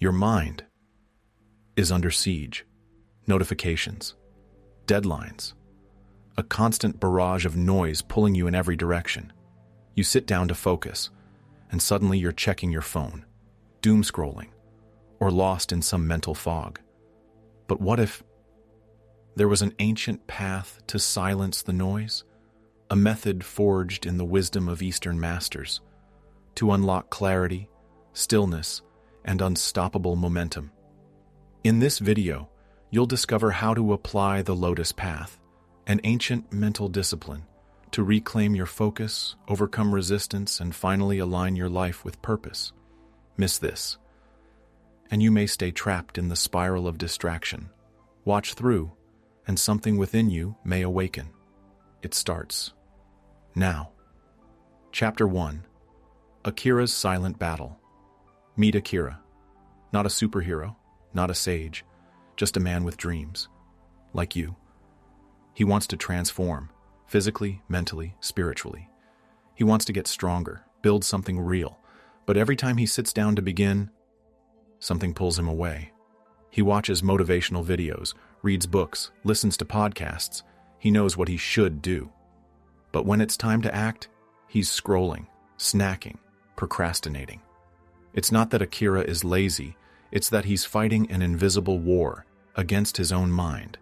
Your mind is under siege. Notifications, deadlines, a constant barrage of noise pulling you in every direction. You sit down to focus, and suddenly you're checking your phone, doom scrolling, or lost in some mental fog. But what if there was an ancient path to silence the noise? A method forged in the wisdom of Eastern masters to unlock clarity, stillness, and unstoppable momentum. In this video, you'll discover how to apply the Lotus Path, an ancient mental discipline, to reclaim your focus, overcome resistance, and finally align your life with purpose. Miss this, and you may stay trapped in the spiral of distraction. Watch through, and something within you may awaken. It starts now. Chapter 1. Akira's Silent Battle. Meet Akira. Not a superhero, not a sage, just a man with dreams. Like you. He wants to transform, physically, mentally, spiritually. He wants to get stronger, build something real. But every time he sits down to begin, something pulls him away. He watches motivational videos, reads books, listens to podcasts. He knows what he should do. But when it's time to act, he's scrolling, snacking, procrastinating. It's not that Akira is lazy, it's that he's fighting an invisible war against his own mind.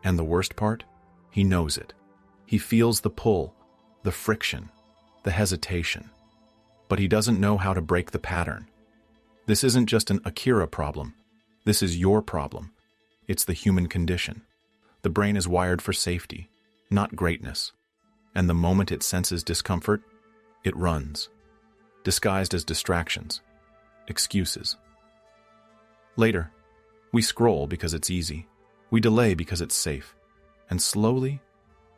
And the worst part? He knows it. He feels the pull, the friction, the hesitation. But he doesn't know how to break the pattern. This isn't just an Akira problem. This is your problem. It's the human condition. The brain is wired for safety, not greatness. And the moment it senses discomfort, it runs, disguised as distractions, excuses. Later, we scroll because it's easy. We delay because it's safe. And slowly,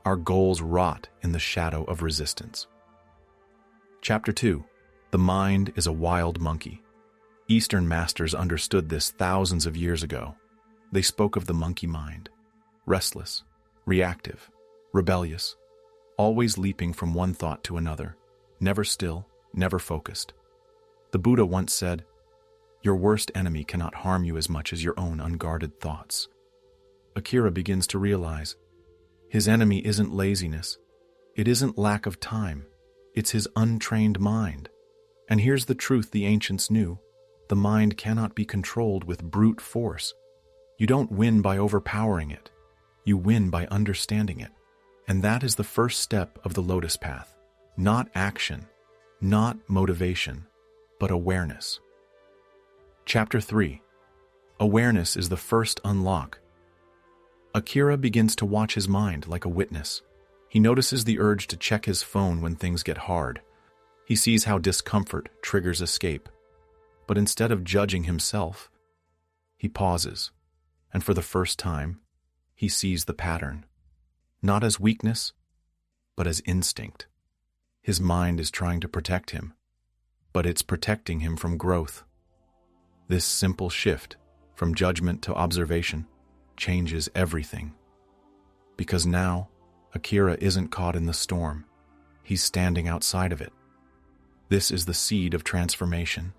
our goals rot in the shadow of resistance. Chapter 2. The mind is a wild monkey. Eastern masters understood this thousands of years ago. They spoke of the monkey mind. Restless, reactive, rebellious, always leaping from one thought to another, never still, never focused. The Buddha once said, "Your worst enemy cannot harm you as much as your own unguarded thoughts." Akira begins to realize his enemy isn't laziness, it isn't lack of time, it's his untrained mind. And here's the truth the ancients knew: the mind cannot be controlled with brute force. You don't win by overpowering it, you win by understanding it. And that is the first step of the Lotus Path. Not action, not motivation, but awareness. Chapter 3. Awareness is the first unlock. Akira begins to watch his mind like a witness. He notices the urge to check his phone when things get hard. He sees how discomfort triggers escape. But instead of judging himself, he pauses, and for the first time, he sees the pattern. Not as weakness, but as instinct. His mind is trying to protect him, but it's protecting him from growth. This simple shift from judgment to observation changes everything. Because now, Akira isn't caught in the storm. He's standing outside of it. This is the seed of transformation.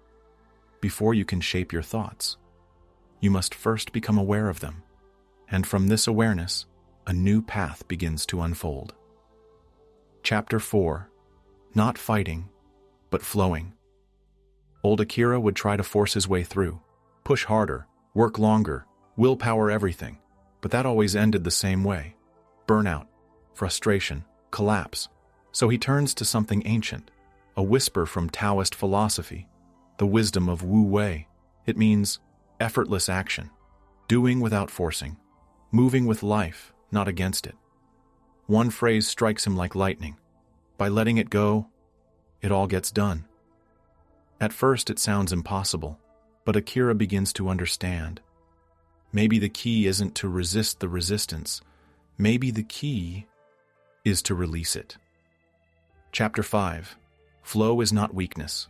Before you can shape your thoughts, you must first become aware of them. And from this awareness, a new path begins to unfold. Chapter 4. Not fighting, but flowing. Old Akira would try to force his way through, push harder, work longer, willpower everything, but that always ended the same way: burnout, frustration, collapse. So he turns to something ancient, a whisper from Taoist philosophy, the wisdom of Wu Wei. It means effortless action, doing without forcing, moving with life, not against it. One phrase strikes him like lightning. By letting it go, it all gets done. At first it sounds impossible, but Akira begins to understand. Maybe the key isn't to resist the resistance. Maybe the key is to release it. Chapter 5. Flow is not weakness.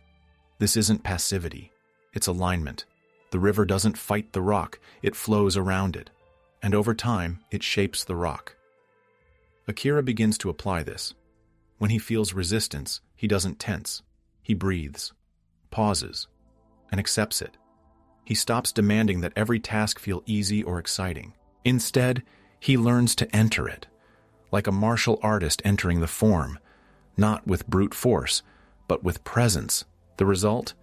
This isn't passivity. It's alignment. The river doesn't fight the rock, it flows around it. And over time, it shapes the rock. Akira begins to apply this. When he feels resistance, he doesn't tense. He breathes, pauses, and accepts it. He stops demanding that every task feel easy or exciting. Instead, he learns to enter it, like a martial artist entering the form, not with brute force, but with presence. The result?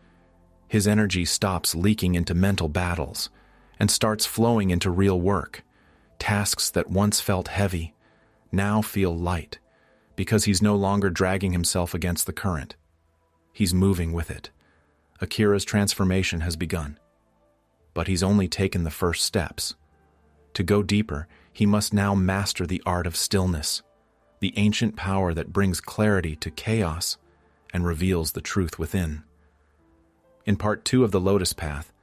His energy stops leaking into mental battles and starts flowing into real work. Tasks that once felt heavy now feel light, because he's no longer dragging himself against the current. He's moving with it. Akira's transformation has begun, but he's only taken the first steps. To go deeper, he must now master the art of stillness, the ancient power that brings clarity to chaos and reveals the truth within. In part 2 of the Lotus Path,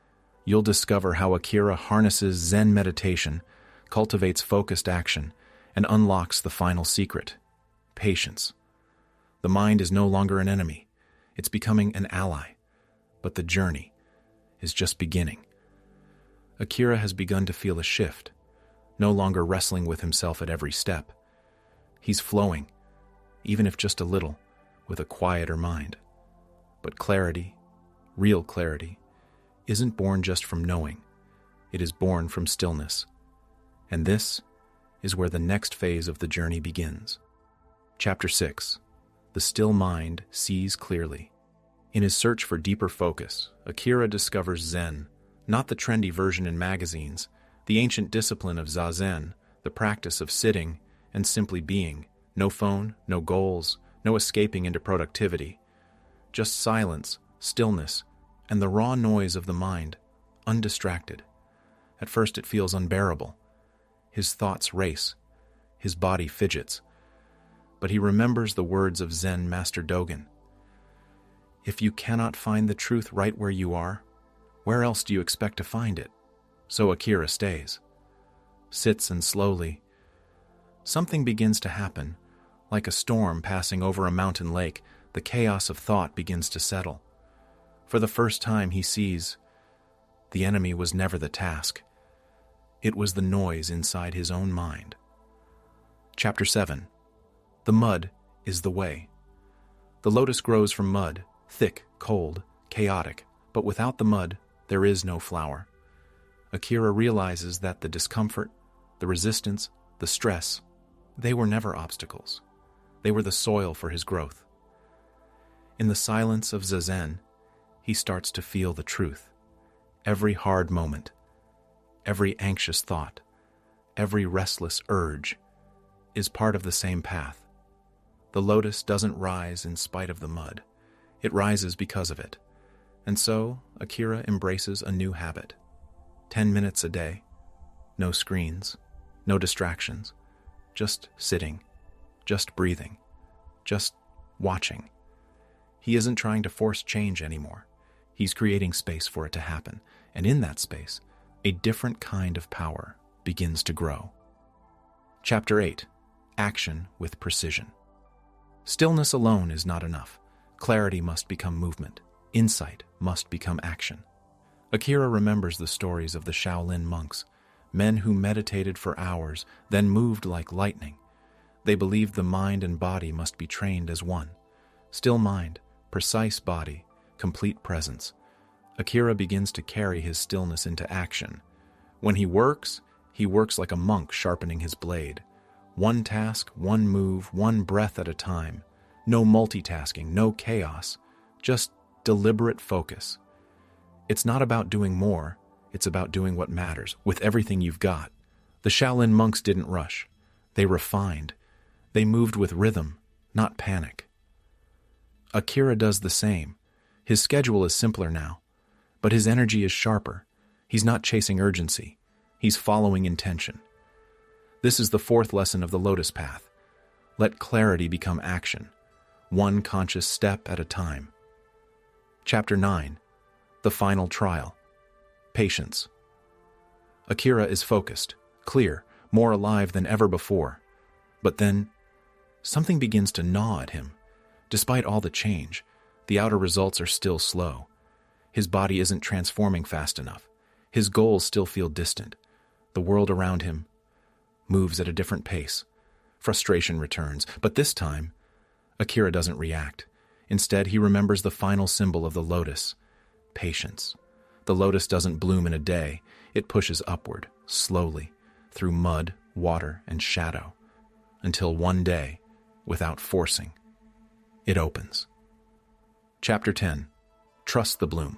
you'll discover how Akira harnesses Zen meditation, cultivates focused action, and unlocks the final secret: patience. The mind is no longer an enemy. It's becoming an ally. But the journey is just beginning. Akira has begun to feel a shift, no longer wrestling with himself at every step. He's flowing, even if just a little, with a quieter mind. But clarity, real clarity, isn't born just from knowing. It is born from stillness. And this is where the next phase of the journey begins. Chapter 6. The still mind sees clearly. In his search for deeper focus, Akira discovers Zen, not the trendy version in magazines, the ancient discipline of Zazen, the practice of sitting and simply being. No phone, no goals, no escaping into productivity. Just silence, stillness, and the raw noise of the mind, undistracted. At first it feels unbearable. His thoughts race. His body fidgets. But he remembers the words of Zen Master Dogen. If you cannot find the truth right where you are, where else do you expect to find it? So Akira stays. Sits, and slowly, something begins to happen. Like a storm passing over a mountain lake, the chaos of thought begins to settle. For the first time he sees the enemy was never the task. It was the noise inside his own mind. Chapter 7. The mud is the way. The lotus grows from mud, thick, cold, chaotic, but without the mud, there is no flower. Akira realizes that the discomfort, the resistance, the stress, they were never obstacles. They were the soil for his growth. In the silence of Zazen, he starts to feel the truth. Every hard moment, every anxious thought, every restless urge is part of the same path. The lotus doesn't rise in spite of the mud. It rises because of it. And so, Akira embraces a new habit. 10 minutes a day. No screens, no distractions. Just sitting, just breathing, just watching. He isn't trying to force change anymore. He's creating space for it to happen. And in that space, a different kind of power begins to grow. Chapter 8. Action with precision. Stillness alone is not enough. Clarity must become movement. Insight must become action. Akira remembers the stories of the Shaolin monks, men who meditated for hours, then moved like lightning. They believed the mind and body must be trained as one. Still mind, precise body, complete presence. Akira begins to carry his stillness into action. When he works like a monk sharpening his blade. One task, one move, one breath at a time. No multitasking, no chaos, just deliberate focus. It's not about doing more, it's about doing what matters, with everything you've got. The Shaolin monks didn't rush. They refined. They moved with rhythm, not panic. Akira does the same. His schedule is simpler now, but his energy is sharper. He's not chasing urgency. He's following intention. This is the fourth lesson of the Lotus Path. Let clarity become action, one conscious step at a time. Chapter 9. The final trial. Patience. Akira is focused, clear, more alive than ever before. But then, something begins to gnaw at him. Despite all the change, the outer results are still slow. His body isn't transforming fast enough. His goals still feel distant. The world around him moves at a different pace. Frustration returns, but this time, Akira doesn't react. Instead, he remembers the final symbol of the lotus: patience. The lotus doesn't bloom in a day. It pushes upward, slowly, through mud, water, and shadow, until one day, without forcing, it opens. Chapter 10. Trust the bloom.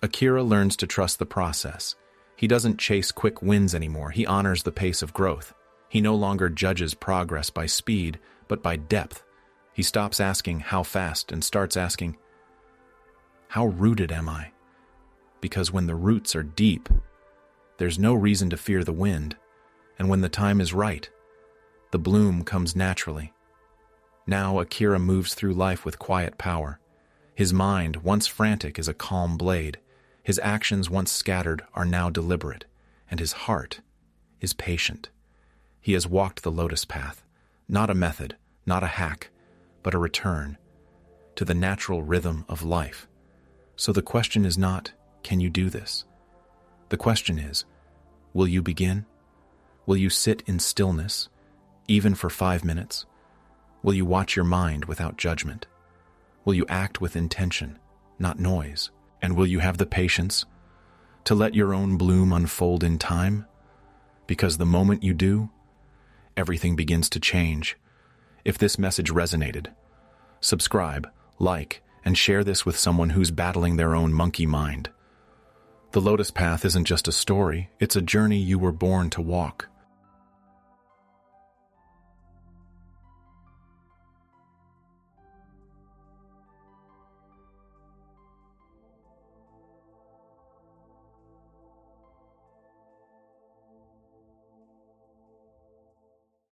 Akira learns to trust the process. He doesn't chase quick wins anymore. He honors the pace of growth. He no longer judges progress by speed, but by depth. He stops asking how fast and starts asking, how rooted am I? Because when the roots are deep, there's no reason to fear the wind, and when the time is right, the bloom comes naturally. Now Akira moves through life with quiet power. His mind, once frantic, is a calm blade. His actions, once scattered, are now deliberate, and his heart is patient. He has walked the lotus path, not a method, not a hack, but a return to the natural rhythm of life. So the question is not, can you do this? The question is, will you begin? Will you sit in stillness, even for 5 minutes? Will you watch your mind without judgment? Will you act with intention, not noise? And will you have the patience to let your own bloom unfold in time? Because the moment you do, everything begins to change. If this message resonated, subscribe, like, and share this with someone who's battling their own monkey mind. The lotus path isn't just a story, it's a journey you were born to walk.